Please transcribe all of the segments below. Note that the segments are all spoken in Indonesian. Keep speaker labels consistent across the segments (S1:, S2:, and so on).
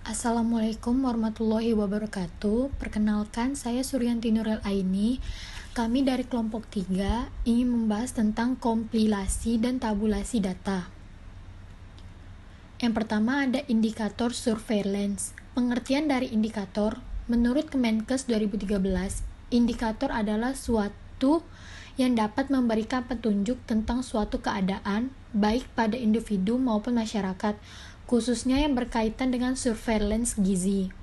S1: Assalamualaikum warahmatullahi wabarakatuh. Perkenalkan, saya Suryanti Nuril Aini. Kami dari kelompok 3 ingin membahas tentang kompilasi dan tabulasi data. Yang pertama ada indikator surveillance. Pengertian dari indikator, menurut Kemenkes 2013, indikator adalah suatu yang dapat memberikan petunjuk tentang suatu keadaan, baik pada individu maupun masyarakat, khususnya yang berkaitan dengan surveillance gizi.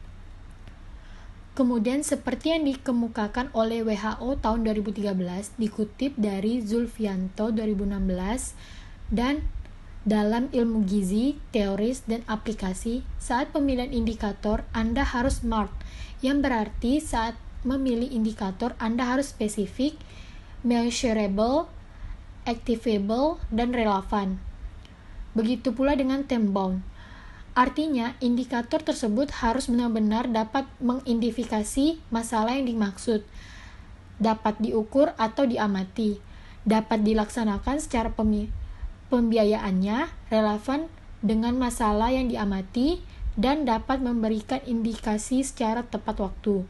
S1: Kemudian seperti yang dikemukakan oleh WHO tahun 2013, dikutip dari Zulfianto 2016, dan dalam ilmu gizi, teoris, dan aplikasi, saat pemilihan indikator, Anda harus smart, yang berarti saat memilih indikator, Anda harus spesifik, measurable, activable, dan relevan. Begitu pula dengan time bound. Artinya, indikator tersebut harus benar-benar dapat mengidentifikasi masalah yang dimaksud, dapat diukur atau diamati, dapat dilaksanakan secara pembiayaannya, relevan dengan masalah yang diamati, dan dapat memberikan indikasi secara tepat waktu.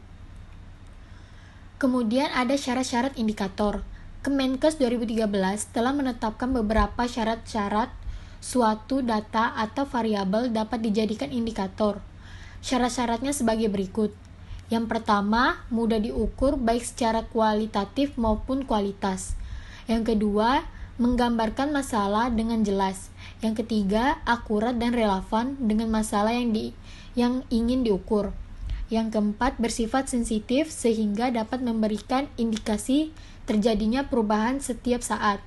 S1: Kemudian ada syarat-syarat indikator. Kemenkes 2013 telah menetapkan beberapa syarat-syarat suatu data atau variabel dapat dijadikan indikator. Syarat-syaratnya sebagai berikut. Yang pertama, mudah diukur baik secara kualitatif maupun kualitas. Yang kedua, menggambarkan masalah dengan jelas. Yang ketiga, akurat dan relevan dengan masalah yang ingin diukur. Yang keempat, bersifat sensitif sehingga dapat memberikan indikasi terjadinya perubahan setiap saat.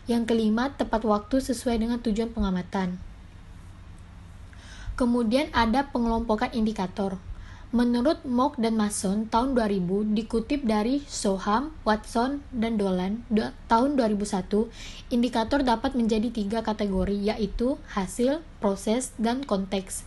S1: Yang kelima, tepat waktu sesuai dengan tujuan pengamatan. Kemudian ada pengelompokan indikator. Menurut Mock dan Mason tahun 2000, dikutip dari Soham, Watson, dan Dolan tahun 2001, indikator dapat menjadi 3 kategori, yaitu hasil, proses, dan konteks.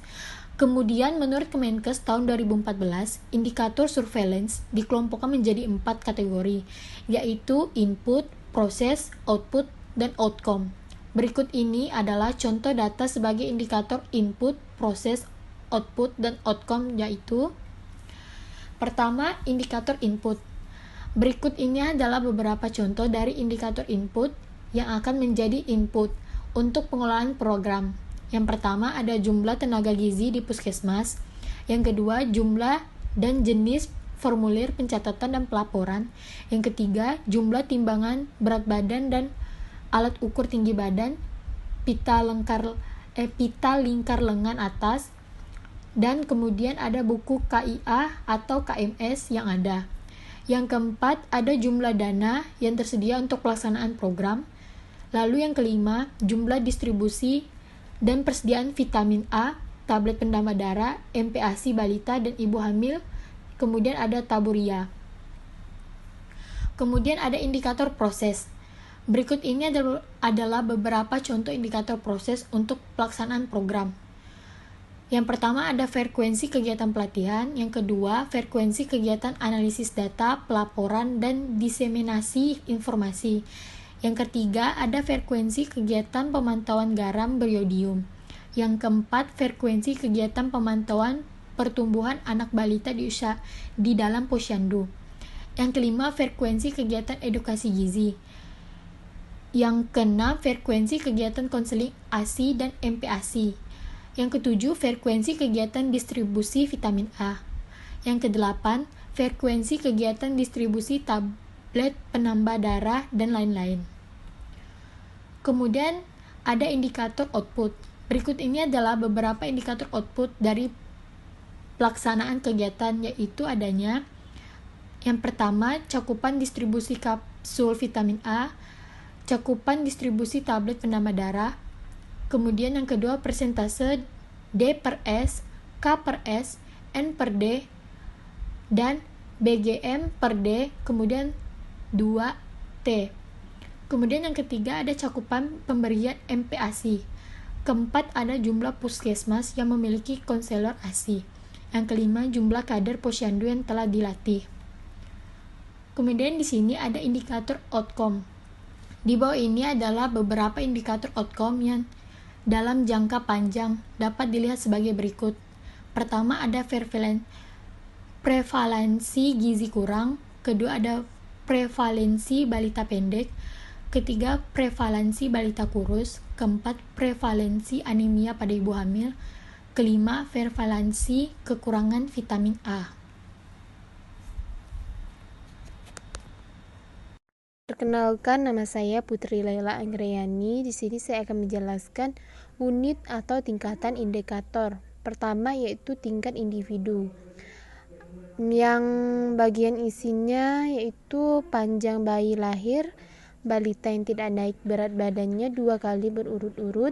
S1: Kemudian menurut Kemenkes tahun 2014, indikator surveillance dikelompokkan menjadi 4 kategori, yaitu input, proses, output, dan outcome. Berikut ini adalah contoh data sebagai indikator input, proses, output, dan outcome, yaitu pertama, indikator input. Berikut ini adalah beberapa contoh dari indikator input yang akan menjadi input untuk pengelolaan program. Yang pertama ada jumlah tenaga gizi di puskesmas. Yang kedua, jumlah dan jenis formulir pencatatan dan pelaporan. Yang ketiga, jumlah timbangan berat badan dan alat ukur tinggi badan, pita lingkar lengan atas, dan kemudian ada buku KIA atau KMS yang ada. Yang keempat, ada jumlah dana yang tersedia untuk pelaksanaan program. Lalu yang kelima, jumlah distribusi dan persediaan vitamin A, tablet pendambah darah, MPASI balita dan ibu hamil. Kemudian ada taburia. Kemudian ada indikator proses. Berikut ini adalah beberapa contoh indikator proses untuk pelaksanaan program. Yang pertama ada frekuensi kegiatan pelatihan, yang kedua frekuensi kegiatan analisis data, pelaporan, dan diseminasi informasi. Yang ketiga ada frekuensi kegiatan pemantauan garam beriodium. Yang keempat frekuensi kegiatan pemantauan pertumbuhan anak balita di dalam posyandu. Yang kelima frekuensi kegiatan edukasi gizi. Yang keenam, frekuensi kegiatan konseling ASI dan MPASI. Yang ketujuh, frekuensi kegiatan distribusi vitamin A. Yang kedelapan, frekuensi kegiatan distribusi tablet penambah darah dan lain-lain. Kemudian ada indikator output. Berikut ini adalah beberapa indikator output dari pelaksanaan kegiatan, yaitu adanya yang pertama, cakupan distribusi kapsul vitamin A, cakupan distribusi tablet penambah darah. Kemudian yang kedua, persentase D per S, K per S, N per D, dan BGM per D, kemudian 2T. Kemudian yang ketiga ada cakupan pemberian MPASI. Keempat ada jumlah puskesmas yang memiliki konselor ASI. Yang kelima, jumlah kader posyandu yang telah dilatih. Kemudian di sini ada indikator outcome. Di bawah ini adalah beberapa indikator outcome yang dalam jangka panjang dapat dilihat sebagai berikut. Pertama ada prevalensi gizi kurang, kedua ada prevalensi balita pendek, ketiga prevalensi balita kurus, keempat prevalensi anemia pada ibu hamil, kelima prevalensi kekurangan vitamin A.
S2: Perkenalkan, nama saya Putri Laila Anggreyani. Di sini saya akan menjelaskan unit atau tingkatan indikator. Pertama yaitu tingkat individu. Yang bagian isinya yaitu panjang bayi lahir, balita yang tidak naik berat badannya 2 kali berurut-urut,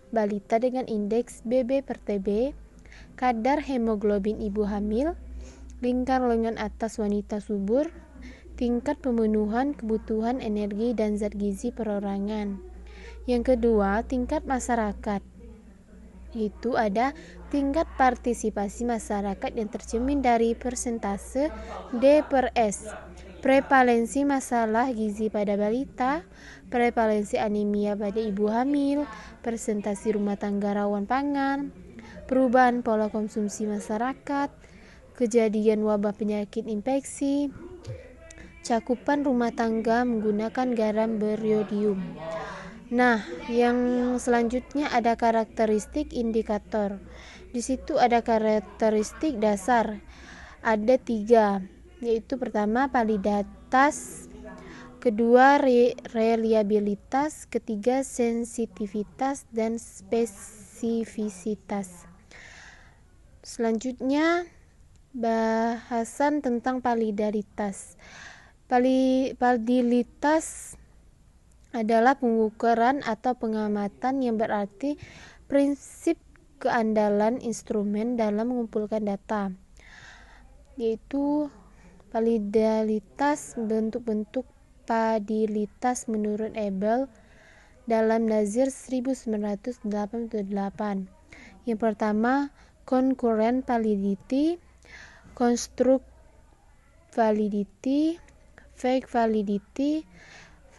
S2: balita dengan indeks BB/TB, kadar hemoglobin ibu hamil, lingkar lengan atas wanita subur, tingkat pemenuhan kebutuhan energi dan zat gizi perorangan. Yang kedua, tingkat masyarakat. Itu ada tingkat partisipasi masyarakat yang tercermin dari persentase D/S, prevalensi masalah gizi pada balita, prevalensi anemia pada ibu hamil, presentasi rumah tangga rawan pangan, perubahan pola konsumsi masyarakat, kejadian wabah penyakit infeksi, cakupan rumah tangga menggunakan garam beriodium. Nah, yang selanjutnya ada karakteristik indikator. Di situ ada karakteristik dasar. Ada 3, yaitu pertama validitas, kedua reliabilitas, ketiga sensitivitas dan spesifisitas. Selanjutnya bahasan tentang validitas. Validitas adalah pengukuran atau pengamatan yang berarti prinsip keandalan instrumen dalam mengumpulkan data, yaitu validitas bentuk-bentuk validitas menurut Abel dalam Nazir 1988. Yang pertama, concurrent validity, construct validity, fake validity,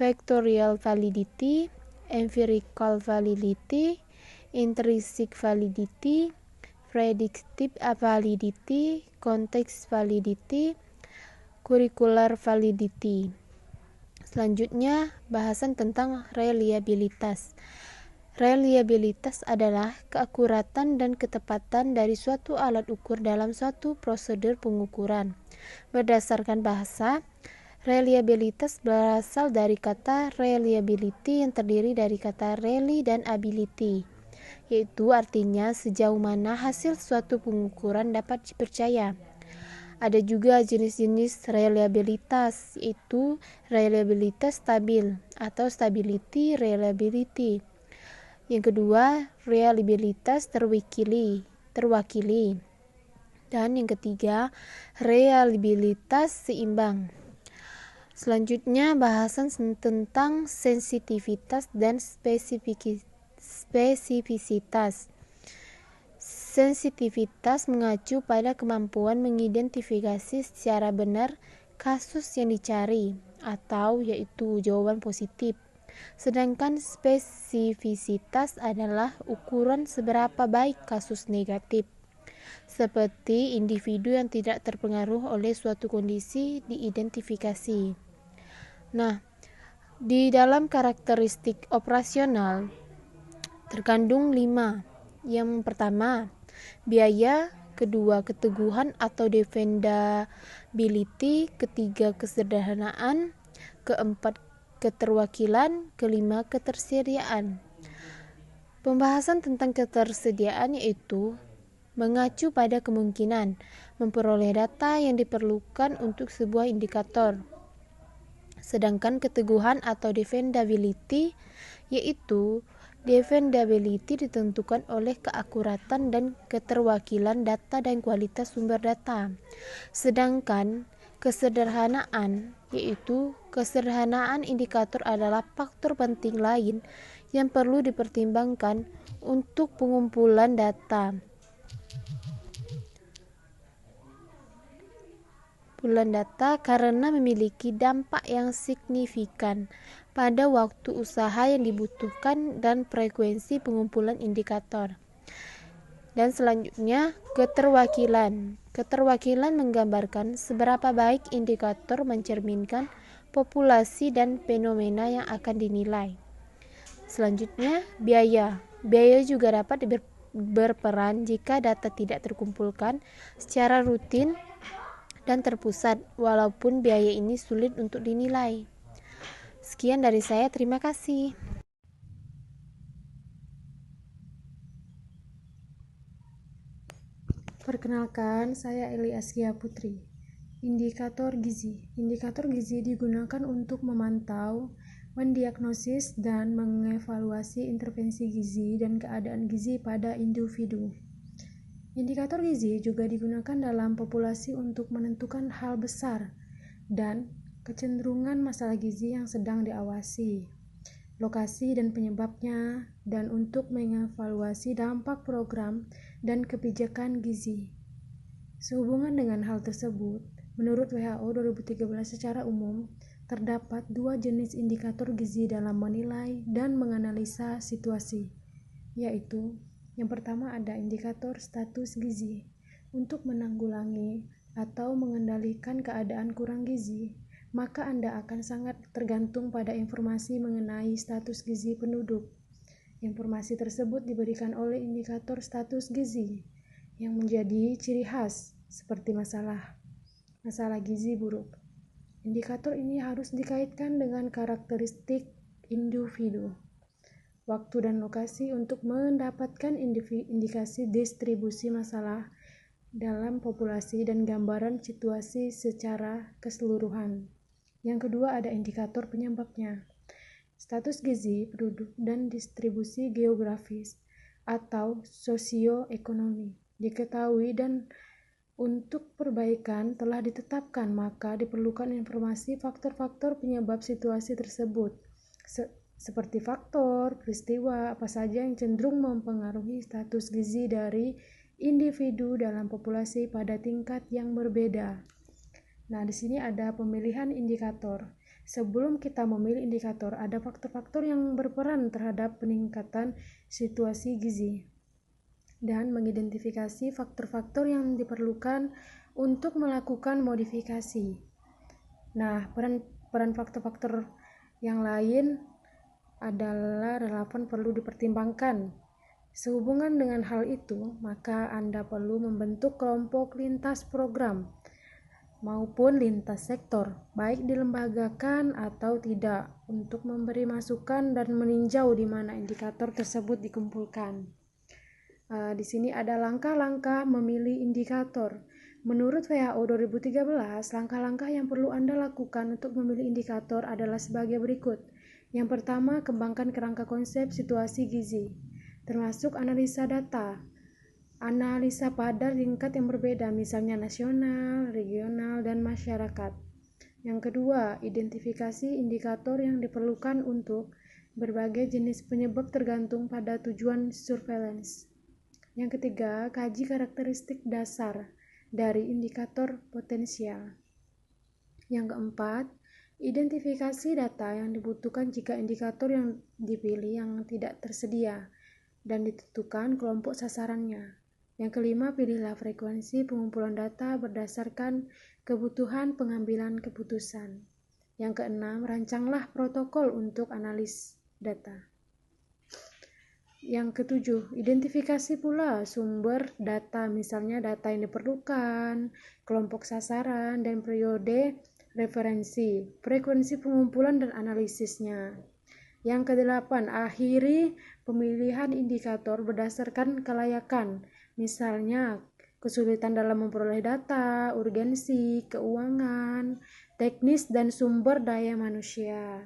S2: factorial validity, empirical validity, intrinsic validity, predictive validity, context validity, curricular validity. Selanjutnya, bahasan tentang reliabilitas. Reliabilitas adalah keakuratan dan ketepatan dari suatu alat ukur dalam suatu prosedur pengukuran. Berdasarkan bahasa, reliabilitas berasal dari kata reliability yang terdiri dari kata rely dan ability, yaitu artinya sejauh mana hasil suatu pengukuran dapat dipercaya. Ada juga jenis-jenis reliabilitas, yaitu reliabilitas stabil atau stability reliability. Yang kedua, reliabilitas terwakili. Dan yang ketiga, reliabilitas seimbang. Selanjutnya, bahasan tentang sensitivitas dan spesifisitas. Sensitivitas mengacu pada kemampuan mengidentifikasi secara benar kasus yang dicari, atau yaitu jawaban positif. Sedangkan spesifisitas adalah ukuran seberapa baik kasus negatif, seperti individu yang tidak terpengaruh oleh suatu kondisi diidentifikasi. Nah, di dalam karakteristik operasional terkandung 5. Yang pertama, biaya, kedua keteguhan atau defendability, ketiga kesederhanaan, keempat keterwakilan, kelima ketersediaan. Pembahasan tentang ketersediaan yaitu mengacu pada kemungkinan memperoleh data yang diperlukan untuk sebuah indikator. Sedangkan keteguhan atau defendability yaitu defendability ditentukan oleh keakuratan dan keterwakilan data dan kualitas sumber data. Sedangkan kesederhanaan yaitu kesederhanaan indikator adalah faktor penting lain yang perlu dipertimbangkan untuk pengumpulan data. Karena memiliki dampak yang signifikan pada waktu usaha yang dibutuhkan dan frekuensi pengumpulan indikator. Dan selanjutnya, keterwakilan. Keterwakilan menggambarkan seberapa baik indikator mencerminkan populasi dan fenomena yang akan dinilai. Selanjutnya, biaya. Biaya juga dapat berperan jika data tidak terkumpulkan secara rutin dan terpusat, walaupun biaya ini sulit untuk dinilai. Sekian dari saya, terima kasih.
S3: Perkenalkan, saya Eli Askia Putri. Indikator gizi. Indikator gizi digunakan untuk memantau, mendiagnosis, dan mengevaluasi intervensi gizi dan keadaan gizi pada individu. Indikator gizi juga digunakan dalam populasi untuk menentukan hal besar dan kecenderungan masalah gizi yang sedang diawasi, lokasi dan penyebabnya, dan untuk mengevaluasi dampak program dan kebijakan gizi. Sehubungan dengan hal tersebut, menurut WHO 2013 secara umum, terdapat dua jenis indikator gizi dalam menilai dan menganalisa situasi, yaitu yang pertama ada indikator status gizi untuk menanggulangi atau mengendalikan keadaan kurang gizi, maka Anda akan sangat tergantung pada informasi mengenai status gizi penduduk. Informasi tersebut diberikan oleh indikator status gizi yang menjadi ciri khas seperti masalah gizi buruk. Indikator ini harus dikaitkan dengan karakteristik individu, waktu dan lokasi untuk mendapatkan indikasi distribusi masalah dalam populasi dan gambaran situasi secara keseluruhan. Yang kedua ada indikator penyebabnya. Status gizi penduduk dan distribusi geografis atau sosioekonomi diketahui dan untuk perbaikan telah ditetapkan, maka diperlukan informasi faktor-faktor penyebab situasi tersebut seperti faktor, peristiwa apa saja yang cenderung mempengaruhi status gizi dari individu dalam populasi pada tingkat yang berbeda. Nah, di sini ada pemilihan indikator. Sebelum kita memilih indikator, ada faktor-faktor yang berperan terhadap peningkatan situasi gizi dan mengidentifikasi faktor-faktor yang diperlukan untuk melakukan modifikasi. Nah, peran faktor-faktor yang lain adalah relevan perlu dipertimbangkan. Sehubungan dengan hal itu, maka Anda perlu membentuk kelompok lintas program maupun lintas sektor, baik dilembagakan atau tidak, untuk memberi masukan dan meninjau di mana indikator tersebut dikumpulkan. Di sini ada langkah-langkah memilih indikator. Menurut WHO 2013, langkah-langkah yang perlu Anda lakukan untuk memilih indikator adalah sebagai berikut. Yang pertama, kembangkan kerangka konsep situasi gizi, termasuk analisa data. Analisa pada tingkat yang berbeda, misalnya nasional, regional, dan masyarakat. Yang kedua, identifikasi indikator yang diperlukan untuk berbagai jenis penyebab tergantung pada tujuan surveillance. Yang ketiga, kaji karakteristik dasar dari indikator potensial. Yang keempat, identifikasi data yang dibutuhkan jika indikator yang dipilih yang tidak tersedia dan ditentukan kelompok sasarannya. Yang kelima, pilihlah frekuensi pengumpulan data berdasarkan kebutuhan pengambilan keputusan. Yang keenam, rancanglah protokol untuk analis data. Yang ketujuh, identifikasi pula sumber data, misalnya data yang diperlukan, kelompok sasaran, dan periode referensi, frekuensi pengumpulan dan analisisnya. Yang kedelapan, akhiri pemilihan indikator berdasarkan kelayakan, misalnya kesulitan dalam memperoleh data, urgensi, keuangan, teknis, dan sumber daya manusia.